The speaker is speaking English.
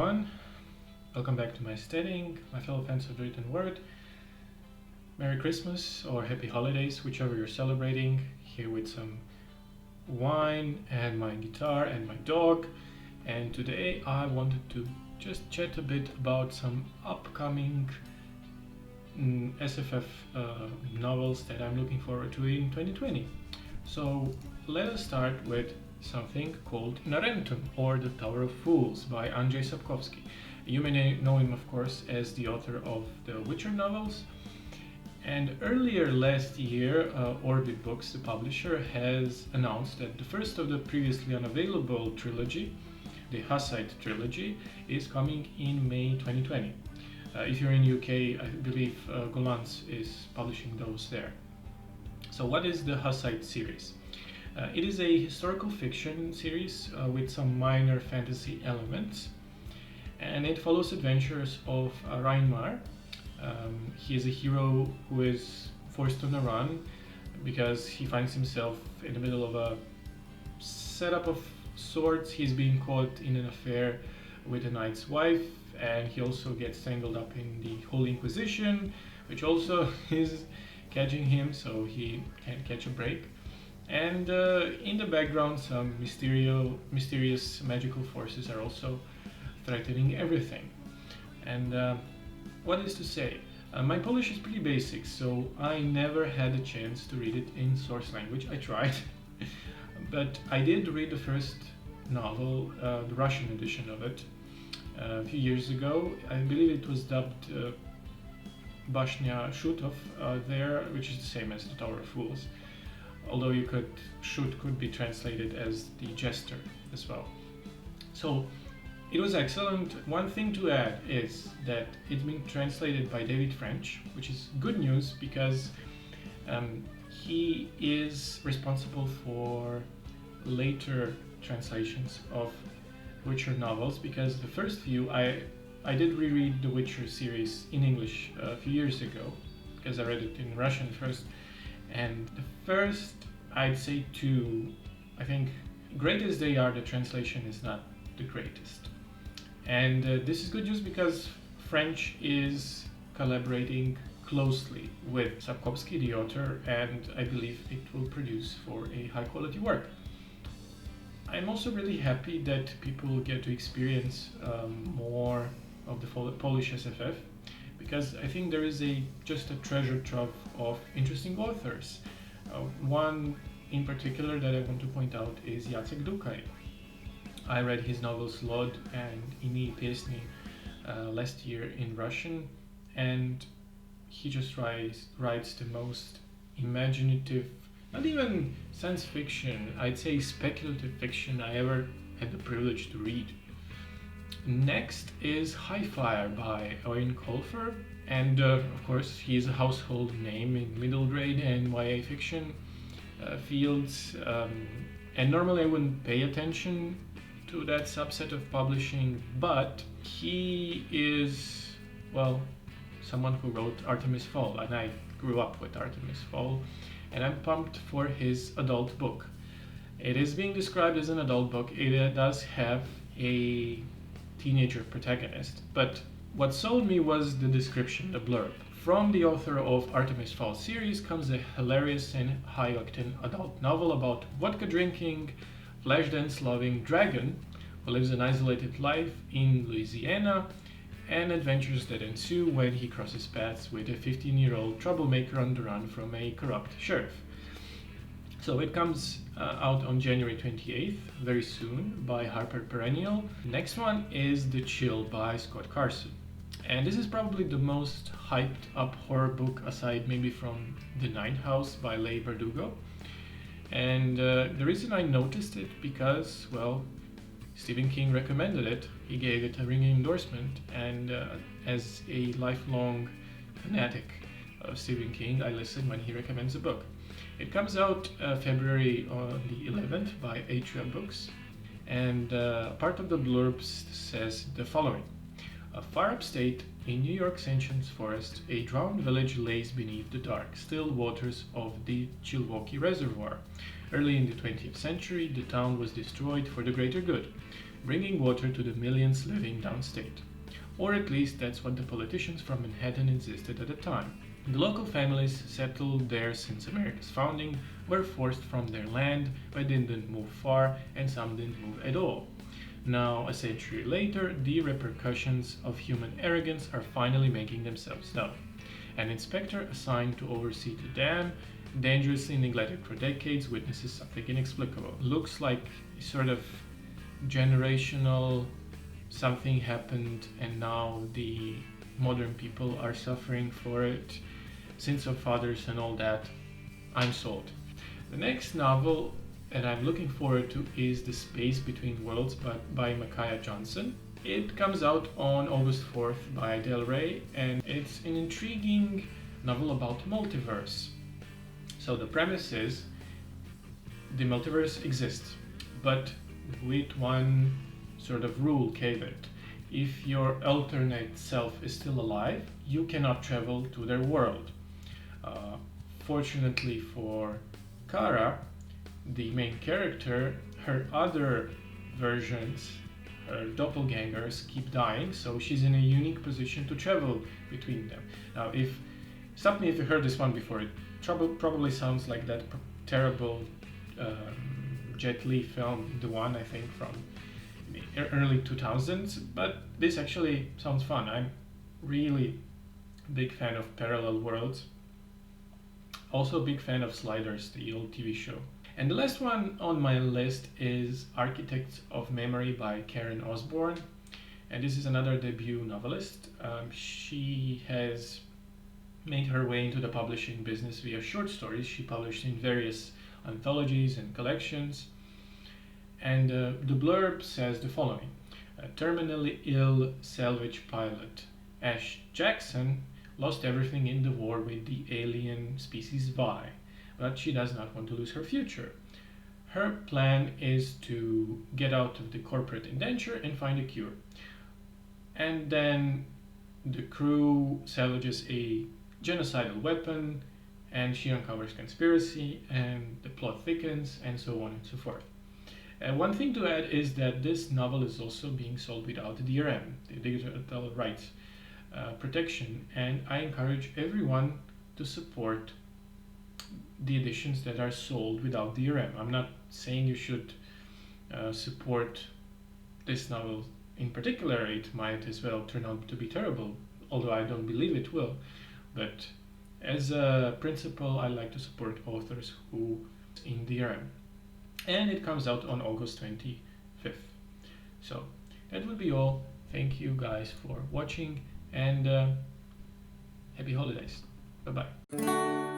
everyone. Welcome back to my studying, my fellow fans of the written word. Merry Christmas or Happy Holidays, whichever you're celebrating. Here with some wine and my guitar and my dog. And today I wanted to just chat a bit about some upcoming SFF novels that I'm looking forward to in 2020. So let us start with something called Narentum, or The Tower of Fools by Andrzej Sapkowski. You may know him, of course, as the author of the Witcher novels. And earlier last year, Orbit Books, the publisher, has announced that the first of the previously unavailable trilogy, the Hussite trilogy, is coming in May 2020. If you're in UK, I believe Gollancz is publishing those there. So what is the Hussite series? It is a historical fiction series with some minor fantasy elements, and it follows adventures of Reinmar. He is a hero who is forced on a run because he finds himself in the middle of a setup of sorts. He's being caught in an affair with a knight's wife, and he also gets tangled up in the Holy Inquisition, which also is catching him, so he can't catch a break. And in the background, some mysterious magical forces are also threatening everything. And what is to say? My Polish is pretty basic, so I never had a chance to read it in source language. I tried, but I did read the first novel, the Russian edition of it, a few years ago. I believe it was dubbed Bashnya Shutov there, which is the same as The Tower of Fools. Although Shut could be translated as the jester as well. So it was excellent. One thing to add is that it's been translated by David French, which is good news because he is responsible for later translations of Witcher novels, because the first few I did reread the Witcher series in English a few years ago because I read it in Russian first. And the first, I'd say two, I think, great as they are, the translation is not the greatest. And this is good news because French is collaborating closely with Sapkowski, the author, and I believe it will produce for a high quality work. I'm also really happy that people get to experience more of the Polish SFF, because I think there is just a treasure trove of interesting authors. One in particular that I want to point out is Jacek Dukaj. I read his novels Lod and Inni Piesni last year in Russian, and he just writes the most imaginative, not even science fiction, I'd say speculative fiction I ever had the privilege to read. Next is High Fire by Owen Colfer, and of course he is a household name in middle grade and YA fiction fields, and normally I wouldn't pay attention to that subset of publishing, but he is, well, someone who wrote Artemis Fowl, and I grew up with Artemis Fowl, and I'm pumped for his adult book. It is being described as an adult book. It does have a teenager protagonist, but what sold me was the description, the blurb. From the author of Artemis Fowl series comes a hilarious and high-octane adult novel about vodka drinking, flash dance loving dragon who lives an isolated life in Louisiana, and adventures that ensue when he crosses paths with a 15-year-old troublemaker on the run from a corrupt sheriff. So it comes out on January 28th, very soon, by Harper Perennial. Next one is The Chill by Scott Carson. And this is probably the most hyped up horror book, aside maybe from The Ninth House by Leigh Bardugo. And the reason I noticed it, because, well, Stephen King recommended it. He gave it a ringing endorsement, and as a lifelong fanatic of Stephen King, I listen when he recommends a book. It comes out February on the 11th by Atrium Books, and part of the blurbs says the following. Far upstate, in New York's ancient forest, a drowned village lays beneath the dark, still waters of the Chilwaukee Reservoir. Early in the 20th century, the town was destroyed for the greater good. bringing water to the millions living downstate. Or at least that's what the politicians from Manhattan insisted at the time. The local families settled there since America's founding were forced from their land, but didn't move far, and some didn't move at all. Now, a century later, the repercussions of human arrogance are finally making themselves known. An inspector assigned to oversee the dam, dangerously neglected for decades, witnesses something inexplicable. Looks like sort of generational something happened, and now the modern people are suffering for it. Sins of fathers and all that. I'm sold. The next novel that I'm looking forward to is The Space Between Worlds by Micaiah Johnson. It comes out on August 4th by Del Rey, and it's an intriguing novel about multiverse. So the premise is the multiverse exists, but with one sort of rule caveat. If your alternate self is still alive, you cannot travel to their world. Fortunately for Kara, the main character, her other versions, her doppelgangers, keep dying, so she's in a unique position to travel between them. Now, stop me if you heard this one before. It probably sounds like that terrible Jet Li film, the one I think from the early 2000s, but this actually sounds fun. I'm really a big fan of parallel worlds. Also a big fan of Sliders, the old TV show. And the last one on my list is Architects of Memory by Karen Osborne. And this is another debut novelist. She has made her way into the publishing business via short stories she published in various anthologies and collections. And the blurb says the following. A terminally ill salvage pilot, Ash Jackson, lost everything in the war with the alien species Vi, but she does not want to lose her future. Her plan is to get out of the corporate indenture and find a cure. And then the crew salvages a genocidal weapon, and she uncovers conspiracy, and the plot thickens, and so on and so forth. One thing to add is that this novel is also being sold without the DRM, the digital rights protection, and I encourage everyone to support the editions that are sold without DRM. I'm not saying you should support this novel in particular. It might as well turn out to be terrible, although I don't believe it will. But as a principle, I like to support authors who in DRM. And it comes out on August 25th. So that would be all. Thank you guys for watching, and happy holidays. Bye bye.